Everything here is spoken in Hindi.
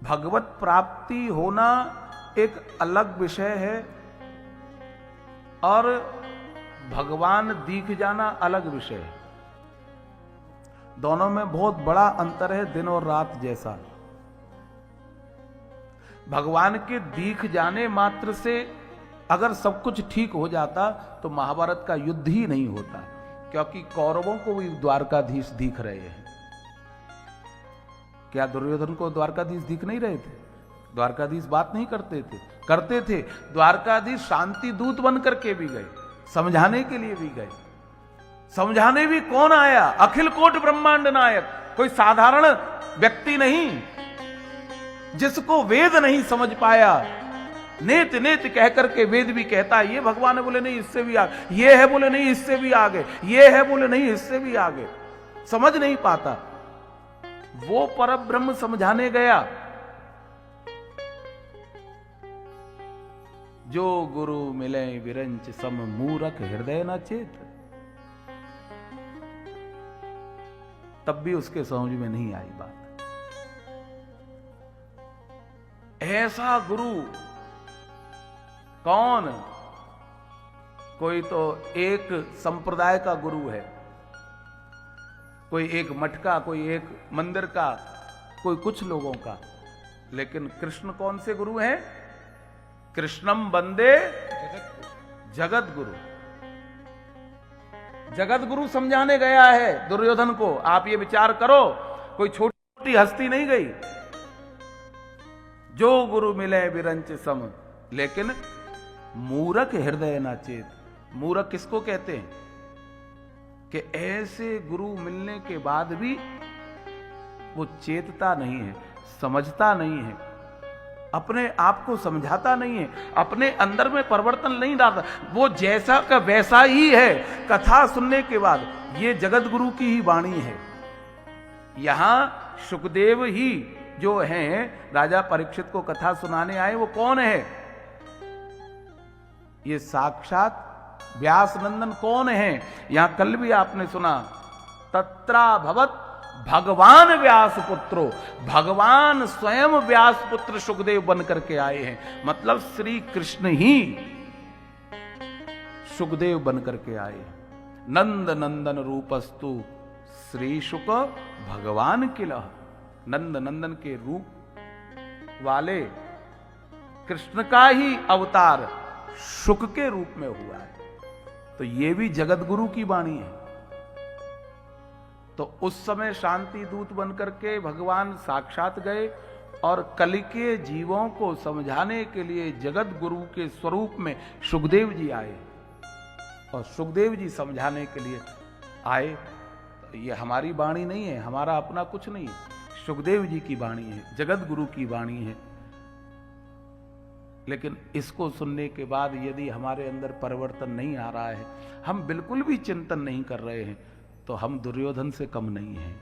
भगवत प्राप्ति होना एक अलग विषय है और भगवान दिख जाना अलग विषय है। दोनों में बहुत बड़ा अंतर है, दिन और रात जैसा। भगवान के दिख जाने मात्र से अगर सब कुछ ठीक हो जाता तो महाभारत का युद्ध ही नहीं होता, क्योंकि कौरवों को भी द्वारकाधीश दिख रहे हैं। क्या दुर्योधन को द्वारकाधीश दिख नहीं रहे थे? द्वारकाधीश बात नहीं करते थे? करते थे। द्वारकाधीश शांति दूत बन करके भी गए, समझाने के लिए भी गए। समझाने भी कौन आया? अखिल कोट ब्रह्मांड नायक, कोई साधारण व्यक्ति नहीं, जिसको वेद नहीं समझ पाया। नेत नेत कह करके वेद भी कहता है, ये भगवान है, बोले नहीं इससे भी आगे, ये है, बोले नहीं इससे भी आगे, ये है, बोले नहीं इससे भी आगे। समझ नहीं पाता। वो परब्रह्म समझाने गया। जो गुरु मिले विरंच सम मूरख हृदय न चेत, तब भी उसके समझ में नहीं आई बात। ऐसा गुरु कौन? कोई तो एक संप्रदाय का गुरु है, कोई एक मठ का, कोई एक मंदिर का, कोई कुछ लोगों का। लेकिन कृष्ण कौन से गुरु हैं? कृष्णम वंदे जगत गुरु। जगत गुरु समझाने गया है दुर्योधन को। आप ये विचार करो, कोई छोटी हस्ती नहीं गई। जो गुरु मिले विरंच सम, लेकिन मूरख हृदय ना चेत। मूरख किसको कहते हैं? कि ऐसे गुरु मिलने के बाद भी वो चेतता नहीं है, समझता नहीं है, अपने आप को समझाता नहीं है, अपने अंदर में परिवर्तन नहीं डालता। वो जैसा का वैसा ही है। कथा सुनने के बाद ये जगत गुरु की ही वाणी है। यहां सुखदेव ही जो हैं, राजा परीक्षित को कथा सुनाने आए, वो कौन है? ये साक्षात व्यास नंदन कौन है? यहां कल भी आपने सुना, तत्रा भवत भगवान व्यास पुत्रो। भगवान स्वयं व्यास पुत्र सुखदेव बन करके आए हैं। मतलब श्री कृष्ण ही सुखदेव बन करके आए हैं। नंद नंदन रूपस्तु श्री शुक भगवान किलह। नंद नंदन के रूप वाले कृष्ण का ही अवतार शुक के रूप में हुआ है। तो ये भी जगत गुरु की वाणी है। तो उस समय शांति दूत बनकर के भगवान साक्षात गए और कल के जीवों को समझाने के लिए जगत गुरु के स्वरूप में सुखदेव जी आए। और सुखदेव जी समझाने के लिए आए। तो ये हमारी वाणी नहीं है, हमारा अपना कुछ नहीं है, सुखदेव जी की वाणी है, जगत गुरु की वाणी है। लेकिन इसको सुनने के बाद यदि हमारे अंदर परिवर्तन नहीं आ रहा है, हम बिल्कुल भी चिंतन नहीं कर रहे हैं, तो हम दुर्योधन से कम नहीं हैं।